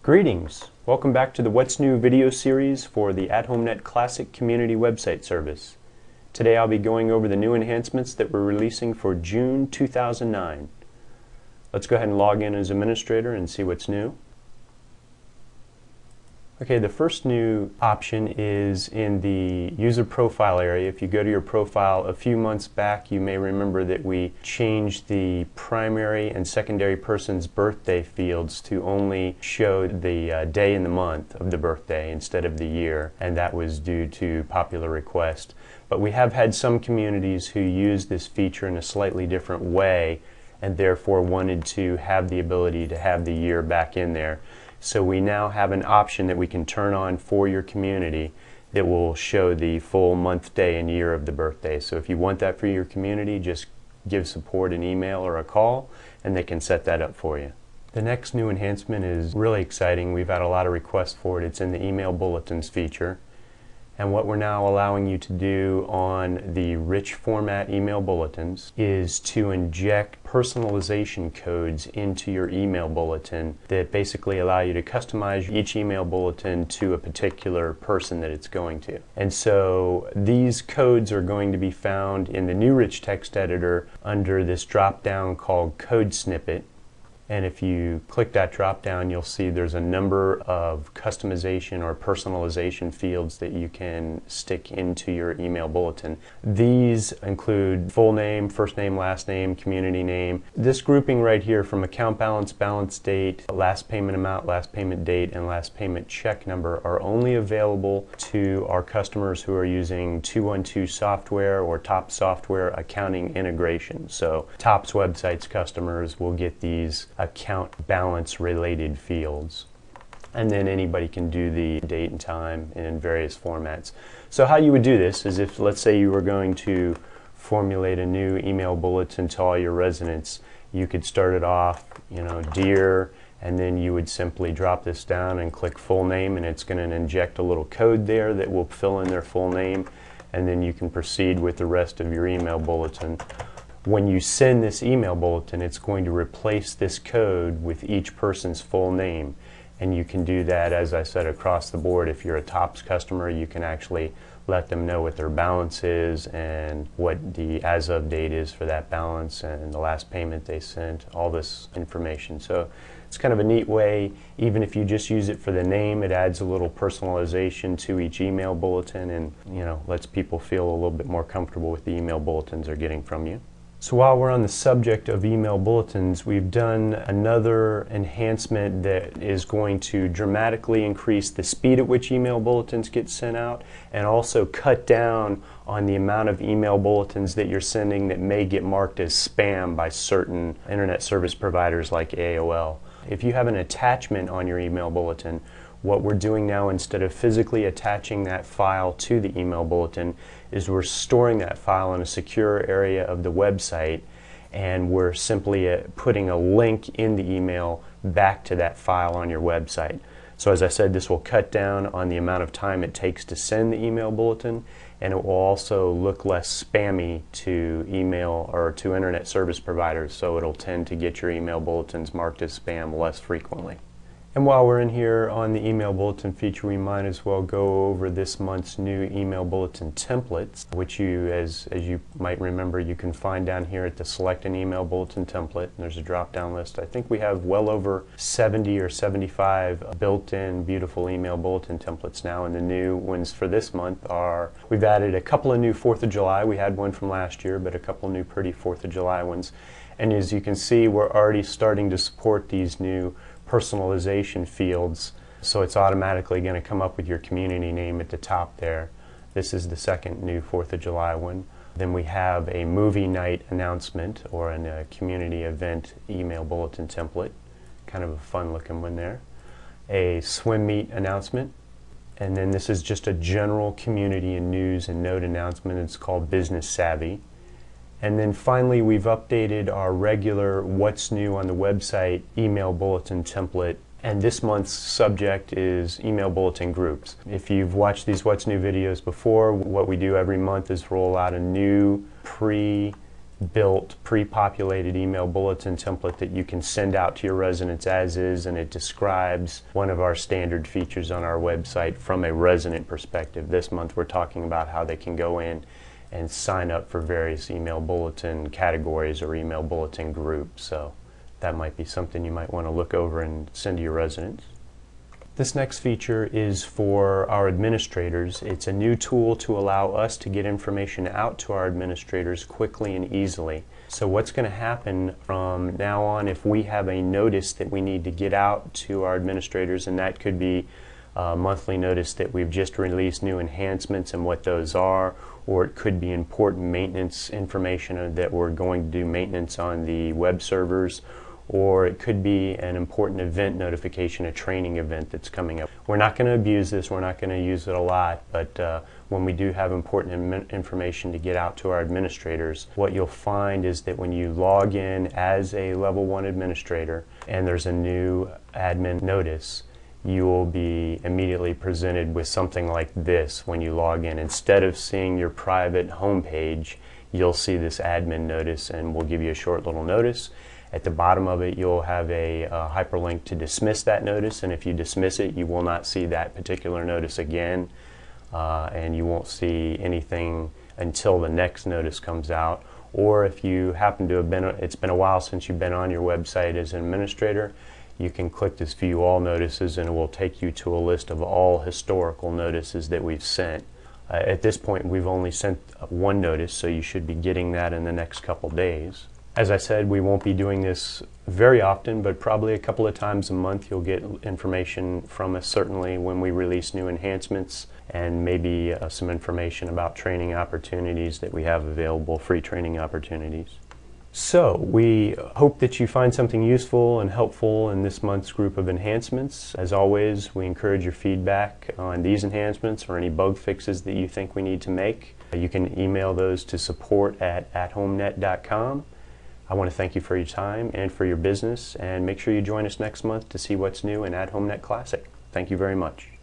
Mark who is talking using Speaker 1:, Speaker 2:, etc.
Speaker 1: Greetings! Welcome back to the What's New video series for the AtHomeNet Classic Community Website Service. Today I'll be going over the new enhancements that we're releasing for June 2009. Let's go ahead and log in as administrator and see what's new. Okay, the first new option is in the user profile area. If you go to your profile a few months back, you may remember that we changed the primary and secondary person's birthday fields to only show the day and the month of the birthday instead of the year, and that was due to popular request. But we have had some communities who use this feature in a slightly different way and therefore wanted to have the ability to have the year back in there. So we now have an option that we can turn on for your community that will show the full month, day, and year of the birthday. So if you want that for your community, just give support an email or a call and they can set that up for you. The next new enhancement is really exciting. We've had a lot of requests for it. It's in the email bulletins feature. And what we're now allowing you to do on the rich format email bulletins is to inject personalization codes into your email bulletin that basically allow you to customize each email bulletin to a particular person that it's going to. And so these codes are going to be found in the new rich text editor under this drop down called Code Snippet. And if you click that drop down, you'll see there's a number of customization or personalization fields that you can stick into your email bulletin. These include full name, first name, last name, community name. This grouping right here from account balance, balance date, last payment amount, last payment date, and last payment check number are only available to our customers who are using 212 software or TOPS software accounting integration. So TOPS websites customers will get these account balance related fields, and then anybody can do the date and time in various formats. So how you would do this is, if let's say you were going to formulate a new email bulletin to all your residents, you could start it off, dear, and then you would simply drop this down and click full name, and it's going to inject a little code there that will fill in their full name, and then you can proceed with the rest of your email bulletin. When you send this email bulletin, it's going to replace this code with each person's full name. And you can do that, as I said, across the board. If you're a TOPS customer, you can actually let them know what their balance is and what the as of date is for that balance and the last payment they sent, all this information. So it's kind of a neat way. Even if you just use it for the name, it adds a little personalization to each email bulletin and lets people feel a little bit more comfortable with the email bulletins they're getting from you. So while we're on the subject of email bulletins, we've done another enhancement that is going to dramatically increase the speed at which email bulletins get sent out, and also cut down on the amount of email bulletins that you're sending that may get marked as spam by certain internet service providers like AOL. If you have an attachment on your email bulletin, what we're doing now, instead of physically attaching that file to the email bulletin, is we're storing that file in a secure area of the website, and we're simply putting a link in the email back to that file on your website. So as I said, this will cut down on the amount of time it takes to send the email bulletin, and it will also look less spammy to email or to internet service providers, so it'll tend to get your email bulletins marked as spam less frequently. And while we're in here on the email bulletin feature, we might as well go over this month's new email bulletin templates, which you, as you might remember, you can find down here at the Select an Email Bulletin Template. And there's a drop-down list. I think we have well over 70 or 75 built-in beautiful email bulletin templates now, and the new ones for this month are, we've added a couple of new 4th of July. We had one from last year, but a couple new pretty 4th of July ones. And as you can see, we're already starting to support these new personalization fields, so it's automatically going to come up with your community name at the top there. This is the second new 4th of July one. Then we have a movie night announcement or a community event email bulletin template, kind of a fun looking one there. A swim meet announcement, and then this is just a general community and news and note announcement. It's called Business Savvy. And then finally, we've updated our regular What's New on the Website email bulletin template, and this month's subject is email bulletin groups. If you've watched these What's New videos before, what we do every month is roll out a new built pre-populated email bulletin template that you can send out to your residents as is, and it describes one of our standard features on our website from a resident perspective. This month we're talking about how they can go in and sign up for various email bulletin categories or email bulletin groups. So that might be something you might want to look over and send to your residents. This next feature is for our administrators. It's a new tool to allow us to get information out to our administrators quickly and easily. So what's going to happen from now on, if we have a notice that we need to get out to our administrators, and that could be a monthly notice that we've just released new enhancements and what those are, or it could be important maintenance information that we're going to do maintenance on the web servers, or it could be an important event notification, a training event that's coming up. We're not going to abuse this, we're not going to use it a lot, but when we do have important information to get out to our administrators, what you'll find is that when you log in as a level 1 administrator and there's a new admin notice, you will be immediately presented with something like this when you log in. Instead of seeing your private home page, you'll see this admin notice, and we'll give you a short little notice. At the bottom of it, you'll have a hyperlink to dismiss that notice, and if you dismiss it, you will not see that particular notice again, and you won't see anything until the next notice comes out. Or if you happen to have it's been a while since you've been on your website as an administrator, you can click this View All Notices, and it will take you to a list of all historical notices that we've sent. At this point, we've only sent one notice, so you should be getting that in the next couple days. As I said, we won't be doing this very often, but probably a couple of times a month you'll get information from us, certainly when we release new enhancements, and maybe some information about training opportunities that we have available, free training opportunities. So we hope that you find something useful and helpful in this month's group of enhancements. As always, we encourage your feedback on these enhancements or any bug fixes that you think we need to make. You can email those to support@athomenet.com. I want to thank you for your time and for your business, and make sure you join us next month to see what's new in AtHomeNet Classic. Thank you very much.